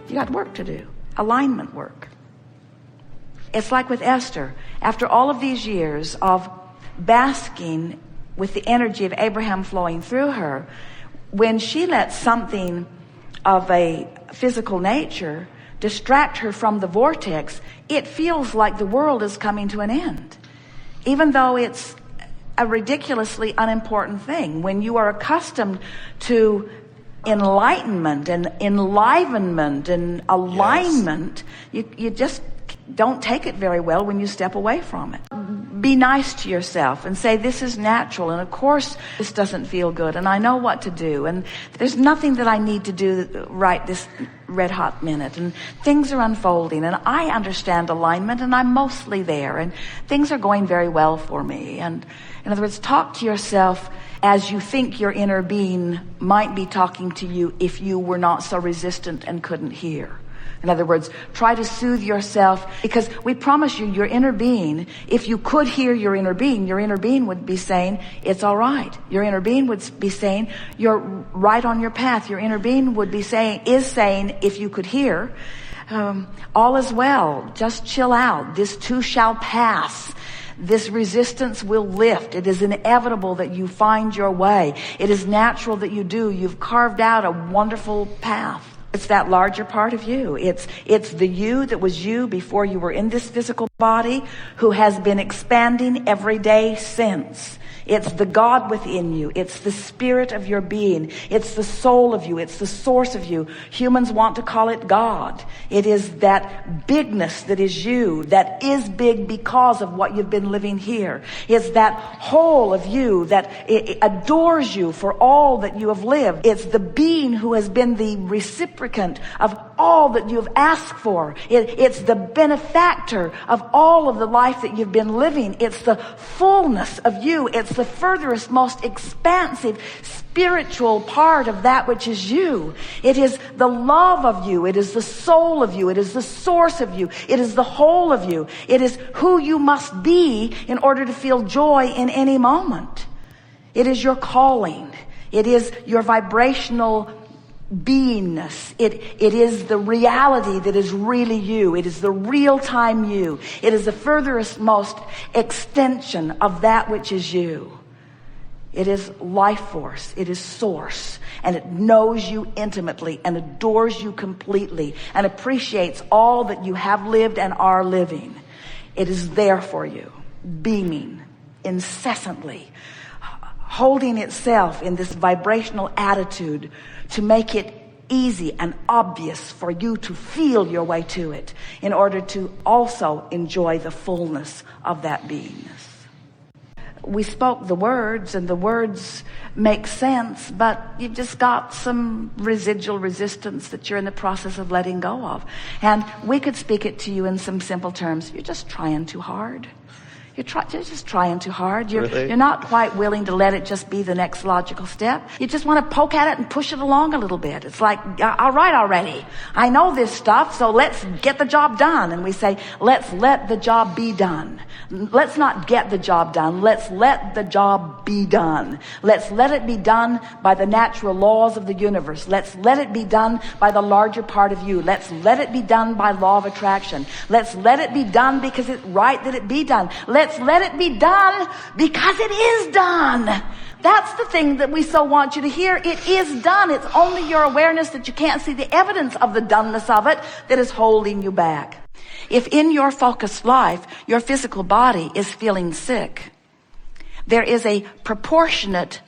You got work to do. Alignment work. It's like with Esther. After all of these years of basking with the energy of Abraham flowing through her, when she let something of a physical nature distract her from the vortex, it feels like the world is coming to an end. Even though it's a ridiculously unimportant thing. When you are accustomed to enlightenment and enlivenment and alignment, you just don't take it very well when you step away from it. Be nice to yourself and say, this is natural, and of course this doesn't feel good, and I know what to do, and there's nothing that I need to do right this red hot minute, and things are unfolding, and I understand alignment, and I'm mostly there, and things are going very well for me. And in other words, talk to yourself as you think your inner being might be talking to you if you were not so resistant and couldn't hear. In other words, try to soothe yourself, because we promise you, your inner being, if you could hear your inner being would be saying, it's all right. Your inner being would be saying, you're right on your path. Your inner being would be saying, if you could hear, all is well. Just chill out. This too shall pass. This resistance will lift. It is inevitable that you find your way. It is natural that you do. You've carved out a wonderful path. It's that larger part of you. It's the you that was you before you were in this physical body, who has been expanding every day since. It's the God within you. It's the spirit of your being. It's the soul of you. It's the source of you. Humans want to call it God. It is that bigness that is you, that is big because of what you've been living here. It's that whole of you that adores you for all that you have lived. It's the being who has been the reciprocant of all that you've asked for. It's the benefactor of all of the life that you've been living. It's the fullness of you. It's the furthest, most expansive spiritual part of that which is you. It is the love of you. It is the soul of you. It is the source of you. It is the whole of you. It is who you must be in order to feel joy in any moment. It is your calling. It is your vibrational beingness. It is the reality that is really you. It is the real-time you. It is the furthest most extension of that which is you. It is life force. It is source. And it knows you intimately and adores you completely and appreciates all that you have lived and are living. It is there for you, beaming incessantly, holding itself in this vibrational attitude to make it easy and obvious for you to feel your way to it in order to also enjoy the fullness of that beingness. We spoke the words, and the words make sense, but you've just got some residual resistance that you're in the process of letting go of. And we could speak it to you in some simple terms. You're just trying too hard. You're just trying too hard. You're not quite willing to let it just be the next logical step. You just want to poke at it and push it along a little bit. It's like, all right already. I know this stuff, so let's get the job done. And we say, let's let the job be done. Let's not get the job done. Let's let the job be done. Let's let it be done by the natural laws of the universe. Let's let it be done by the larger part of you. Let's let it be done by law of attraction. Let's let it be done because it's right that it be done. Let's let it be done because it is done. That's the thing that we so want you to hear. It is done. It's only your awareness that you can't see the evidence of the doneness of it that is holding you back. If in your focused life, your physical body is feeling sick, there is a proportionate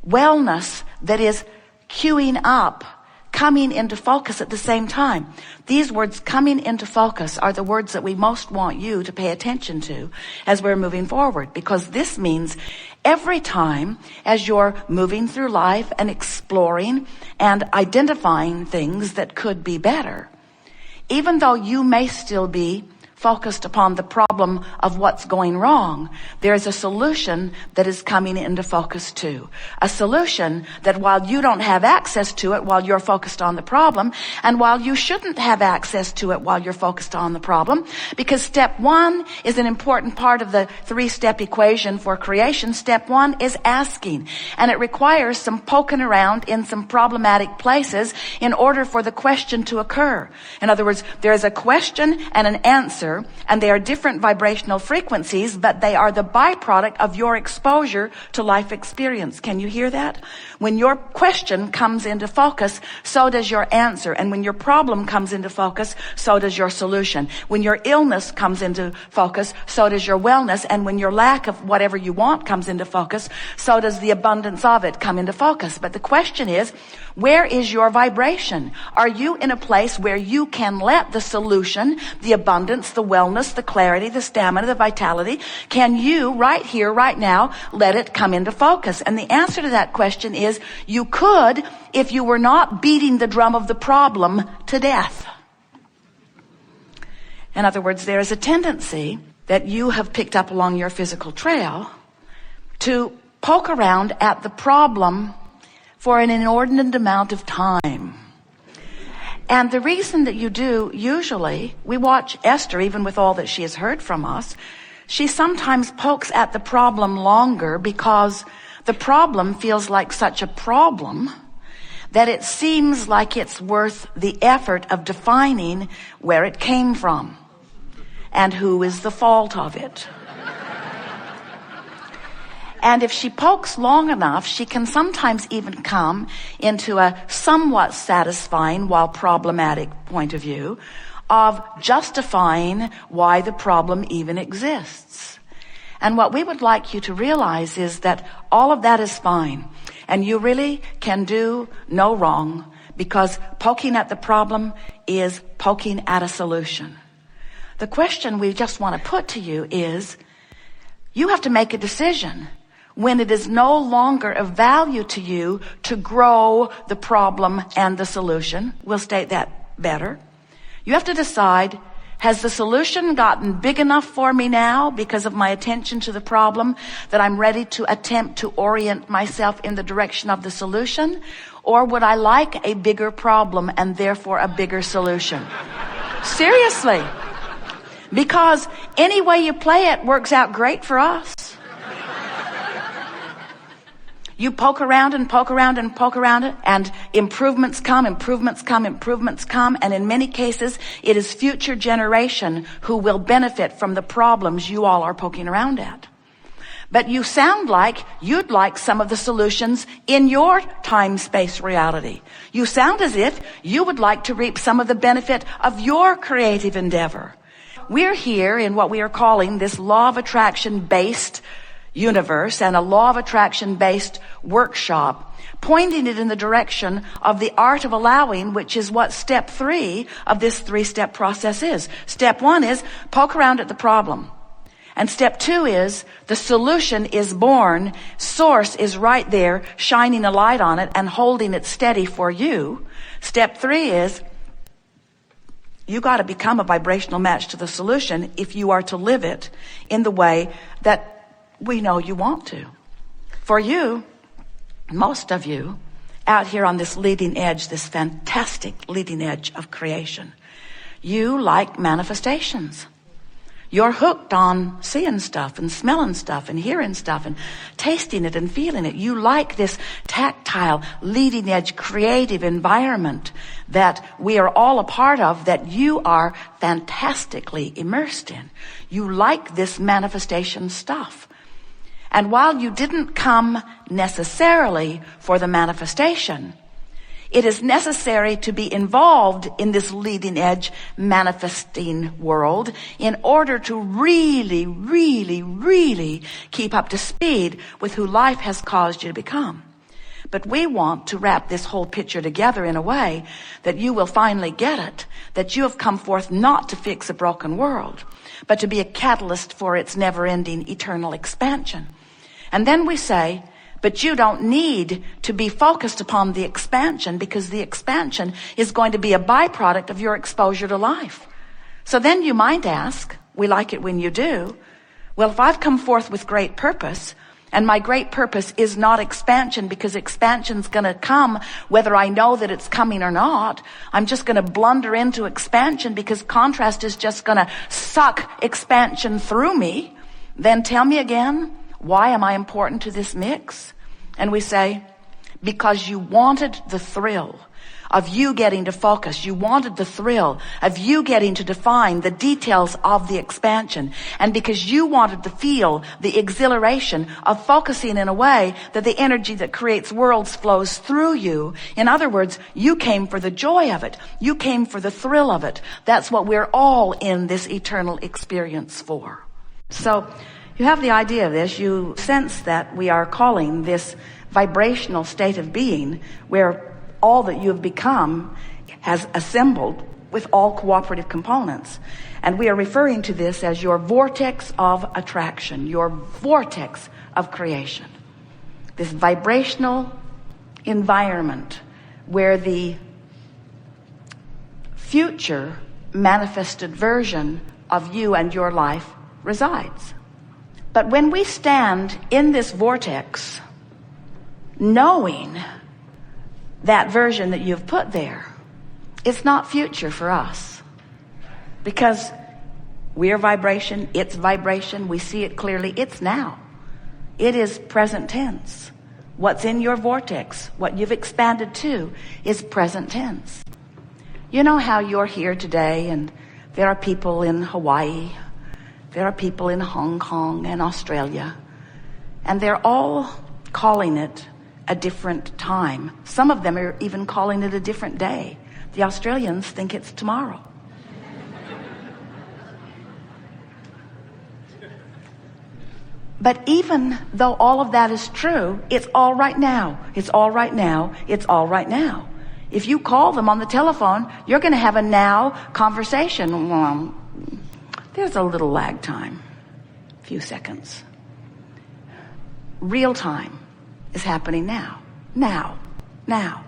wellness that is queuing up, coming into focus at the same time. These words, coming into focus, are the words that we most want you to pay attention to as we're moving forward, because this means every time as you're moving through life and exploring and identifying things that could be better, even though you may still be focused upon the problem of what's going wrong, there's a solution that is coming into focus too. A solution that while you don't have access to it while you're focused on the problem, and while you shouldn't have access to it while you're focused on the problem, because step one is an important part of the 3-step equation for creation. Step one is asking, and it requires some poking around in some problematic places in order for the question to occur. In other words, there is a question and an answer, and they are different vibrational frequencies, but they are the byproduct of your exposure to life experience. Can you hear that? When your question comes into focus, so does your answer. And when your problem comes into focus, so does your solution. When your illness comes into focus, so does your wellness. And when your lack of whatever you want comes into focus, so does the abundance of it come into focus. But the question is, where is your vibration? Are you in a place where you can let the solution, the abundance, the wellness, the clarity, the stamina, the vitality, can you right here, right now, let it come into focus? And the answer to that question is, you could if you were not beating the drum of the problem to death. In other words, there is a tendency that you have picked up along your physical trail to poke around at the problem for an inordinate amount of time. And the reason that you do, usually, we watch Esther, even with all that she has heard from us, she sometimes pokes at the problem longer because the problem feels like such a problem that it seems like it's worth the effort of defining where it came from and who is the fault of it. And if she pokes long enough, she can sometimes even come into a somewhat satisfying, while problematic, point of view of justifying why the problem even exists. And what we would like you to realize is that all of that is fine. And you really can do no wrong, because poking at the problem is poking at a solution. The question we just want to put to you is, you have to make a decision when it is no longer of value to you to grow the problem and the solution. We'll state that better. You have to decide, has the solution gotten big enough for me now because of my attention to the problem that I'm ready to attempt to orient myself in the direction of the solution? Or would I like a bigger problem and therefore a bigger solution? Seriously. Because any way you play it works out great for us. You poke around and poke around and poke around it, and improvements come, improvements come, improvements come, and in many cases, it is future generation who will benefit from the problems you all are poking around at. But you sound like you'd like some of the solutions in your time-space reality. You sound as if you would like to reap some of the benefit of your creative endeavor. We're here in what we are calling this law of attraction-based universe and a law of attraction-based workshop, pointing it in the direction of the art of allowing, which is what step 3 of this 3-step process is. Step 1 is poke around at the problem. And step 2 is the solution is born. Source is right there, shining a light on it and holding it steady for you. Step 3 is you got to become a vibrational match to the solution if you are to live it in the way that we know you want to. For you, most of you, out here on this leading edge, this fantastic leading edge of creation, you like manifestations. You're hooked on seeing stuff and smelling stuff and hearing stuff and tasting it and feeling it. You like this tactile, leading edge, creative environment that we are all a part of, that you are fantastically immersed in. You like this manifestation stuff. And while you didn't come necessarily for the manifestation, it is necessary to be involved in this leading edge manifesting world in order to really, really, really keep up to speed with who life has caused you to become. But we want to wrap this whole picture together in a way that you will finally get it, that you have come forth not to fix a broken world, but to be a catalyst for its never-ending eternal expansion. And then we say, but you don't need to be focused upon the expansion, because the expansion is going to be a byproduct of your exposure to life. So then you might ask, we like it when you do, well, if I've come forth with great purpose, and my great purpose is not expansion, because expansion's going to come whether I know that it's coming or not. I'm just going to blunder into expansion because contrast is just going to suck expansion through me. Then tell me again, why am I important to this mix? And we say, because you wanted the thrill of you getting to focus. You wanted the thrill of you getting to define the details of the expansion. And because you wanted to feel the exhilaration of focusing in a way that the energy that creates worlds flows through you. In other words, you came for the joy of it. You came for the thrill of it. That's what we're all in this eternal experience for. So you have the idea of this. You sense that we are calling this vibrational state of being where all that you have become has assembled with all cooperative components. And we are referring to this as your vortex of attraction, your vortex of creation. This vibrational environment where the future manifested version of you and your life resides. But when we stand in this vortex, knowing that version that you've put there, it's not future for us, because we are vibration, it's vibration, we see it clearly, it's now. It is present tense. What's in your vortex, what you've expanded to, is present tense. You know how you're here today, and there are people in Hawaii, there are people in Hong Kong and Australia, and they're all calling it a different time. Some of them are even calling it a different day. The Australians think it's tomorrow. But even though all of that is true, it's all right now. It's all right now. It's all right now. If you call them on the telephone, you're going to have a now conversation. Well, there's a little lag time, a few seconds. Real time is happening now. Now.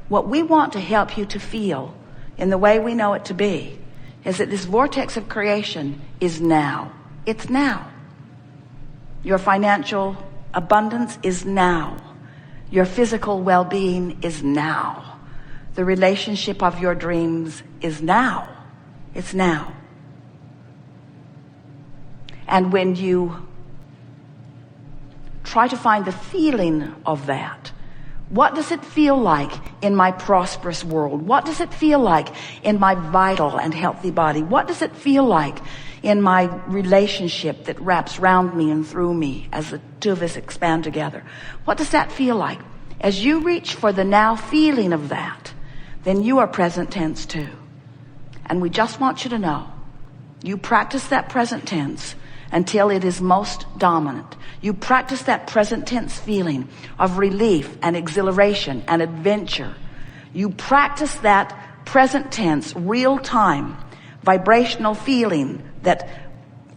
What we want to help you to feel in the way we know it to be is that this vortex of creation is now. It's now. Your financial abundance is now. Your physical well-being is now. The relationship of your dreams is now. It's now. And when you try to find the feeling of that, what does it feel like in my prosperous world? What does it feel like in my vital and healthy body? What does it feel like in my relationship that wraps round me and through me as the two of us expand together? What does that feel like? As you reach for the now feeling of that, then you are present tense too. And we just want you to know, you practice that present tense until it is most dominant. You practice that present tense feeling of relief and exhilaration and adventure. You practice that present tense, real time, vibrational feeling that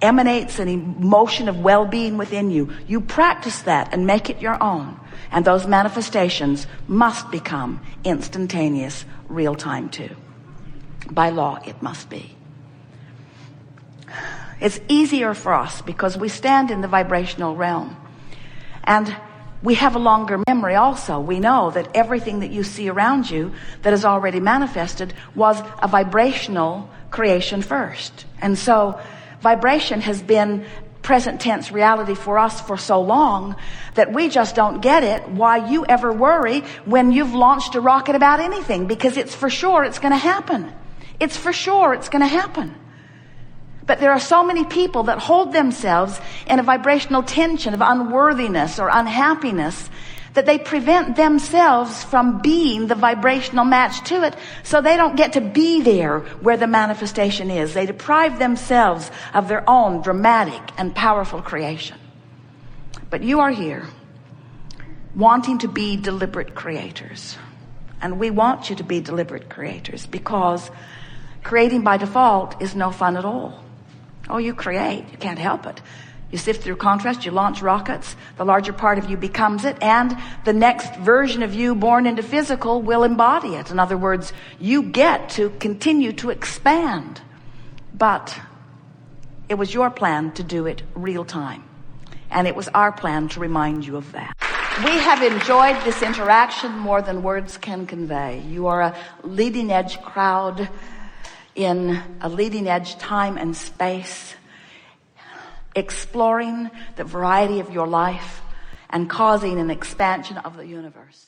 emanates an emotion of well-being within you. You practice that and make it your own. And those manifestations must become instantaneous, real time too. By law, it must be. It's easier for us because we stand in the vibrational realm. And we have a longer memory also. We know that everything that you see around you that is already manifested was a vibrational creation first. And so vibration has been present tense reality for us for so long that we just don't get it why you ever worry when you've launched a rocket about anything, because it's for sure it's going to happen. It's for sure it's going to happen. But there are so many people that hold themselves in a vibrational tension of unworthiness or unhappiness that they prevent themselves from being the vibrational match to it, so they don't get to be there where the manifestation is. They deprive themselves of their own dramatic and powerful creation. But you are here wanting to be deliberate creators. And we want you to be deliberate creators, because creating by default is no fun at all. Oh, you create. You can't help it. You sift through contrast, you launch rockets, the larger part of you becomes it, and the next version of you born into physical will embody it. In other words, you get to continue to expand. But it was your plan to do it real time. And it was our plan to remind you of that. We have enjoyed this interaction more than words can convey. You are a leading edge crowd in a leading edge time and space, exploring the variety of your life and causing an expansion of the universe.